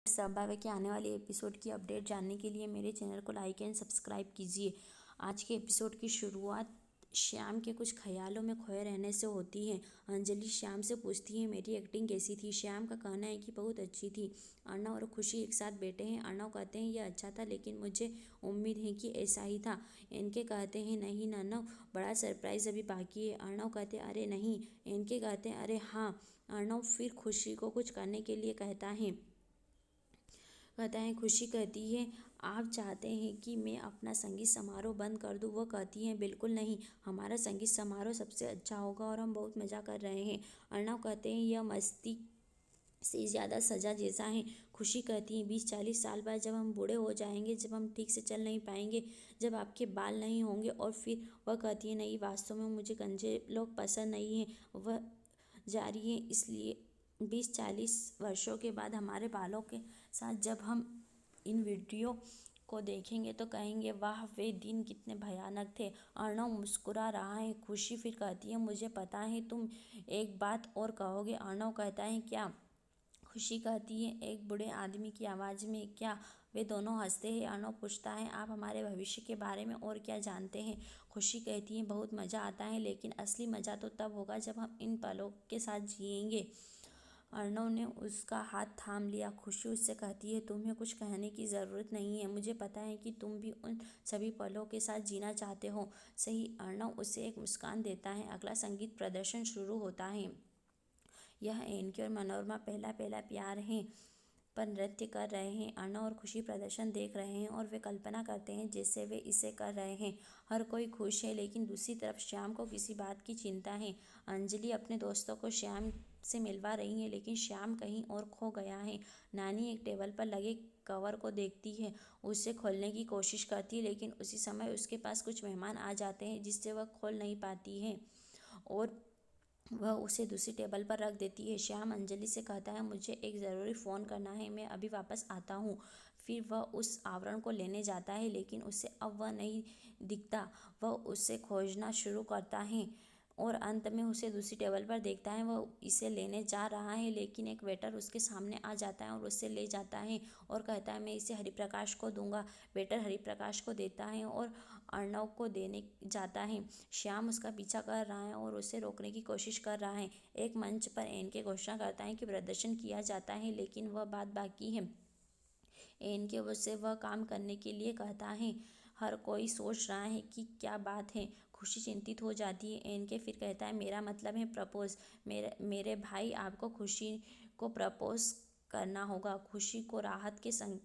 संभाव्य के आने वाले एपिसोड की अपडेट जानने के लिए मेरे चैनल को लाइक एंड सब्सक्राइब कीजिए। आज के एपिसोड की शुरुआत श्याम के कुछ ख्यालों में खोए रहने से होती है। अंजलि श्याम से पूछती है मेरी एक्टिंग कैसी थी। श्याम का कहना है कि बहुत अच्छी थी। अर्णव और खुशी एक साथ बैठे हैं। अर्णव कहते हैं यह अच्छा था, लेकिन मुझे उम्मीद है कि ऐसा ही था। इनके कहते हैं नहीं अर्णव, बड़ा सरप्राइज अभी बाकी है। अर्णव कहते अरे नहीं। इनके कहते हैं अरे हाँ। अर्णव फिर खुशी को कुछ करने के लिए कहता है। खुशी कहती है आप चाहते हैं कि मैं अपना संगीत समारोह बंद कर दूं। वह कहती है बिल्कुल नहीं, हमारा संगीत समारोह सबसे अच्छा होगा और हम बहुत मज़ा कर रहे हैं। अर्णव कहते हैं यह मस्ती से ज़्यादा सज़ा जैसा है। खुशी कहती है 20-40 साल बाद जब हम बूढ़े हो जाएंगे, जब हम ठीक से चल नहीं पाएंगे, जब आपके बाल नहीं होंगे। और फिर वह कहती है नहीं, वास्तव में मुझे गंजे लोग पसंद नहीं हैं। वह जारी है इसलिए 20-40 वर्षों के बाद हमारे बालों के साथ जब हम इन वीडियो को देखेंगे तो कहेंगे वाह वे दिन कितने भयानक थे। अर्णव मुस्कुरा रहा है। खुशी फिर कहती है मुझे पता है तुम एक बात और कहोगे। अर्णव कहता है क्या। खुशी कहती है एक बूढ़े आदमी की आवाज़ में क्या। वे दोनों हंसते हैं। अर्णव पूछता है आप हमारे भविष्य के बारे में और क्या जानते हैं। खुशी कहती है बहुत मज़ा आता है, लेकिन असली मज़ा तो तब होगा जब हम इन पलों के साथ जिएंगे। अर्णव ने उसका हाथ थाम लिया। खुशी उससे कहती है तुम्हें कुछ कहने की ज़रूरत नहीं है, मुझे पता है कि तुम भी उन सभी पलों के साथ जीना चाहते हो। सही। अर्णव उसे एक मुस्कान देता है। अगला संगीत प्रदर्शन शुरू होता है। यह एनके और मनोरमा पहला पहला प्यार है पर नृत्य कर रहे हैं। अर्णव और खुशी प्रदर्शन देख रहे हैं और वे कल्पना करते हैं जैसे वे इसे कर रहे हैं। हर कोई खुश है, लेकिन दूसरी तरफ श्याम को किसी बात की चिंता है। अंजलि अपने दोस्तों को श्याम से मिलवा रही है, लेकिन श्याम कहीं और खो गया है। नानी एक टेबल पर लगे कवर को देखती है, उसे खोलने की कोशिश करती है, लेकिन उसी समय उसके पास कुछ मेहमान आ जाते हैं जिससे वह खोल नहीं पाती है और वह उसे दूसरी टेबल पर रख देती है। श्याम अंजलि से कहता है मुझे एक ज़रूरी फ़ोन करना है, मैं अभी वापस आता हूँ। फिर वह उस आवरण को लेने जाता है, लेकिन उसे अब वह नहीं दिखता। वह उसे खोजना शुरू करता है और अंत में उसे दूसरी टेबल पर देखता है। वह इसे लेने जा रहा है, लेकिन एक वेटर उसके सामने आ जाता है और उसे ले जाता है और कहता है मैं इसे हरिप्रकाश को दूंगा। वेटर हरिप्रकाश को देता है और अर्णव को देने जाता है। श्याम उसका पीछा कर रहा है और उसे रोकने की कोशिश कर रहा है। एक मंच पर एनके घोषणा करता है कि प्रदर्शन किया जाता है, लेकिन वह बात बाकी है। एनके उससे वह काम करने के लिए कहता है। हर कोई सोच रहा है कि क्या बात है। खुशी चिंतित हो जाती है। एनके फिर कहता है मेरा मतलब है प्रपोज। मेरे भाई आपको खुशी को प्रपोज करना होगा। खुशी को राहत के संग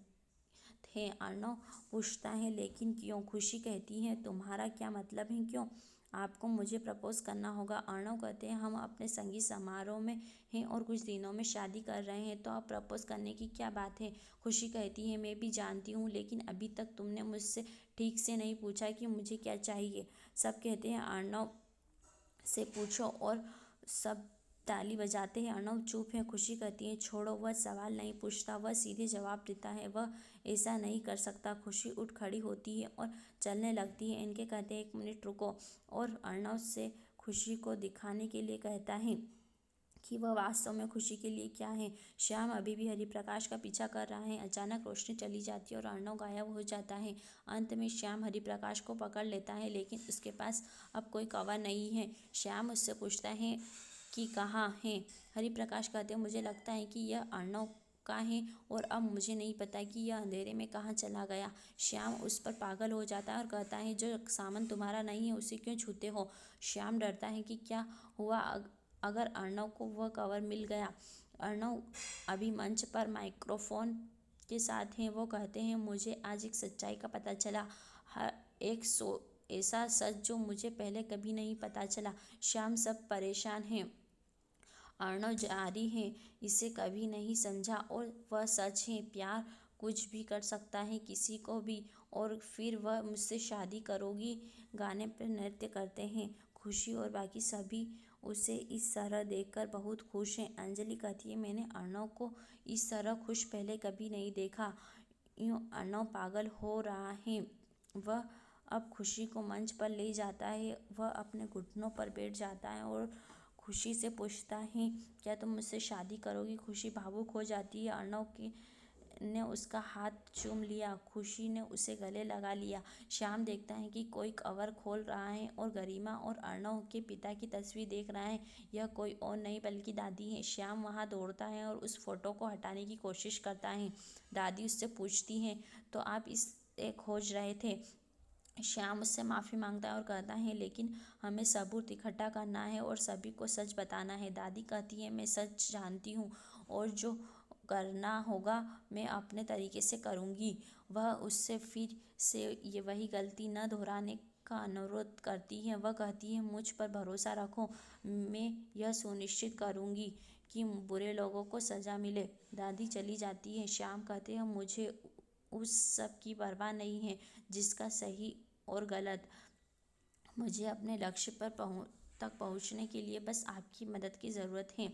थे। अर्णव पूछता है लेकिन क्यों। खुशी कहती है तुम्हारा क्या मतलब है क्यों आपको मुझे प्रपोज करना होगा। अर्णव कहते हैं हम अपने संगीत समारोह में हैं और कुछ दिनों में शादी कर रहे हैं, तो अब प्रपोज करने की क्या बात है। खुशी कहती है मैं भी जानती हूँ, लेकिन अभी तक तुमने मुझसे ठीक से नहीं पूछा कि मुझे क्या चाहिए। सब कहते हैं अर्णव से पूछो और सब ताली बजाते हैं। अर्णव चुप है। खुशी कहती है छोड़ो, वह सवाल नहीं पूछता, वह सीधे जवाब देता है। वह ऐसा नहीं कर सकता। खुशी उठ खड़ी होती है और चलने लगती है। इनके कहते हैं एक मिनट रुको, और अर्णव से खुशी को दिखाने के लिए कहता है कि वह वास्तव में खुशी के लिए क्या है। श्याम अभी भी हरिप्रकाश का पीछा कर रहा है। अचानक रोशनी चली जाती है और अर्णव गायब हो जाता है। अंत में श्याम हरिप्रकाश को पकड़ लेता है, लेकिन उसके पास अब कोई कवर नहीं है। श्याम उससे पूछता है कि कहाँ है। हरिप्रकाश कहते हैं मुझे लगता है कि यह अर्णव का है और अब मुझे नहीं पता कि यह अंधेरे में कहाँ चला गया। श्याम उस पर पागल हो जाता है और कहता है जो सामान तुम्हारा नहीं है उसे क्यों छूते हो। श्याम डरता है कि क्या हुआ अगर अर्णव को वह कवर मिल गया। अर्णव अभी मंच पर माइक्रोफोन के साथ हैं। वो कहते हैं मुझे आज एक सच्चाई का पता चला, एक ऐसा सच जो मुझे पहले कभी नहीं पता चला। श्याम सब परेशान हैं। अर्णव जारी है इसे कभी नहीं समझा और वह सच है। प्यार कुछ भी कर सकता है किसी को भी। और फिर वह मुझसे शादी करोगी। गाने पर नृत्य करते हैं। खुशी और बाकी सभी उसे इस तरह देखकर बहुत खुश हैं। अंजलि कहती है मैंने अर्णव को इस तरह खुश पहले कभी नहीं देखा। यूँ अर्णव पागल हो रहा है। वह अब खुशी को मंच पर ले जाता है। वह अपने घुटनों पर बैठ जाता है और खुशी से पूछता है क्या तुम मुझसे शादी करोगी। खुशी भावुक हो जाती है। अर्णव के ने उसका हाथ चूम लिया। खुशी ने उसे गले लगा लिया। श्याम देखता है कि कोई कवर खोल रहा है और गरिमा और अर्णव के पिता की तस्वीर देख रहा है। यह कोई और नहीं बल्कि दादी है। श्याम वहां दौड़ता है और उस फोटो को हटाने की कोशिश करता है। दादी उससे पूछती है, तो आप इसे खोज रहे थे? श्याम उससे माफ़ी मांगता है और कहता है, लेकिन हमें सबूत इकट्ठा करना है और सभी को सच बताना है। दादी कहती है, मैं सच जानती हूँ और जो करना होगा मैं अपने तरीके से करूँगी। वह उससे फिर से ये वही गलती न दोहराने का अनुरोध करती है। वह कहती है, मुझ पर भरोसा रखो, मैं यह सुनिश्चित करूँगी कि बुरे लोगों को सज़ा मिले। दादी चली जाती है। श्याम कहते हैं, मुझे उस सब की परवाह नहीं है जिसका सही और गलत। मुझे अपने लक्ष्य पर तक पहुंचने के लिए बस आपकी मदद की ज़रूरत है।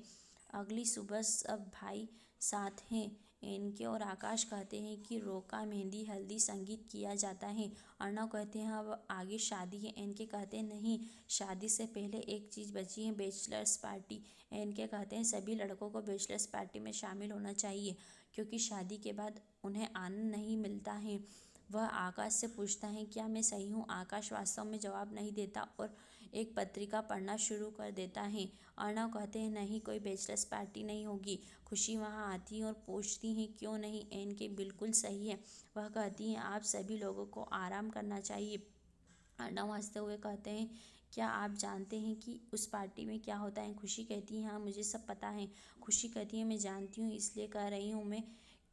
अगली सुबह सब भाई साथ हैं। इनके और आकाश कहते हैं कि रोका, मेहंदी, हल्दी, संगीत किया जाता है। अर्णव कहते हैं, अब आगे शादी है। इनके कहते हैं, नहीं, शादी से पहले एक चीज़ बची है, बैचलर्स पार्टी। इनके कहते हैं, सभी लड़कों को बैचलर्स पार्टी में शामिल होना चाहिए क्योंकि शादी के बाद उन्हें आनंद नहीं मिलता है। वह आकाश से पूछता है, क्या मैं सही हूँ? आकाश वास्तव में जवाब नहीं देता और एक पत्रिका पढ़ना शुरू कर देता है। अर्णव कहते हैं, नहीं, कोई बैचलर्स पार्टी नहीं होगी। खुशी वहाँ आती है और पूछती है, क्यों नहीं? इनके बिल्कुल सही है। वह कहती है, आप सभी लोगों को आराम करना चाहिए। अर्णव हंसते हुए कहते हैं, क्या आप जानते हैं कि उस पार्टी में क्या होता है? खुशी कहती है, हाँ, मुझे सब पता है। खुशी कहती है, मैं जानती हूँ, इसलिए कह रही हूँ मैं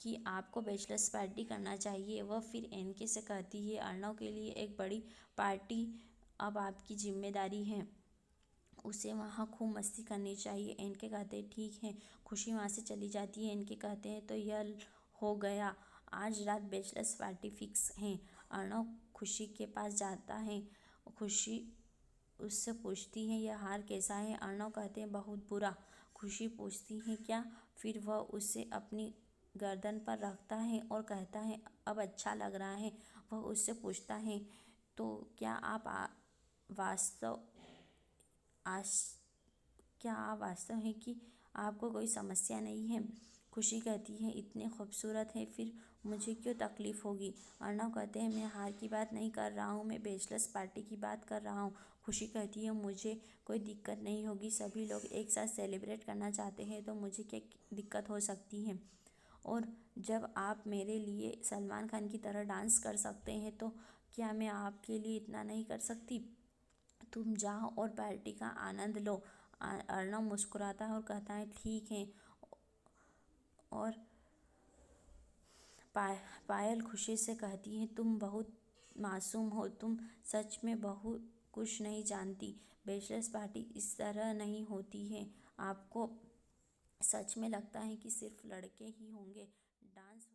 कि आपको बैचलर्स पार्टी करना चाहिए। वह फिर एनके से कहती है, अर्णव के लिए एक बड़ी पार्टी अब आपकी जिम्मेदारी है। उसे वहाँ खूब मस्ती करनी चाहिए। एनके कहते हैं, ठीक है। खुशी वहाँ से चली जाती है। एनके कहते हैं, तो यह हो गया, आज रात बैचलर्स पार्टी फिक्स है। अर्णव खुशी के पास जाता है। खुशी उससे पूछती है, यह हार कैसा है? अर्णव कहते हैं, बहुत बुरा। खुशी पूछती है, क्या? फिर वह उसे अपनी गर्दन पर रखता है और कहता है, अब अच्छा लग रहा है। वह उससे पूछता है, तो क्या आप वास्तव आश क्या आप वास्तव है कि आपको कोई समस्या नहीं है? खुशी कहती है, इतने खूबसूरत है, फिर मुझे क्यों तकलीफ़ होगी? अर्णव कहते हैं, मैं हार की बात नहीं कर रहा हूँ, मैं बैचलर्स पार्टी की बात कर रहा हूँ। खुशी कहती है, मुझे कोई दिक्कत नहीं होगी, सभी लोग एक साथ सेलिब्रेट करना चाहते हैं तो मुझे क्या दिक्कत हो सकती है? और जब आप मेरे लिए सलमान खान की तरह डांस कर सकते हैं तो क्या मैं आपके लिए इतना नहीं कर सकती? तुम जाओ और पार्टी का आनंद लो। अर्णव मुस्कुराता है और कहता है, ठीक है। और पायल खुशी से कहती है, तुम बहुत मासूम हो, तुम सच में बहुत कुछ नहीं जानती। बैचलर्स पार्टी इस तरह नहीं होती है। आपको सच में लगता है कि सिर्फ लड़के ही होंगे? डांस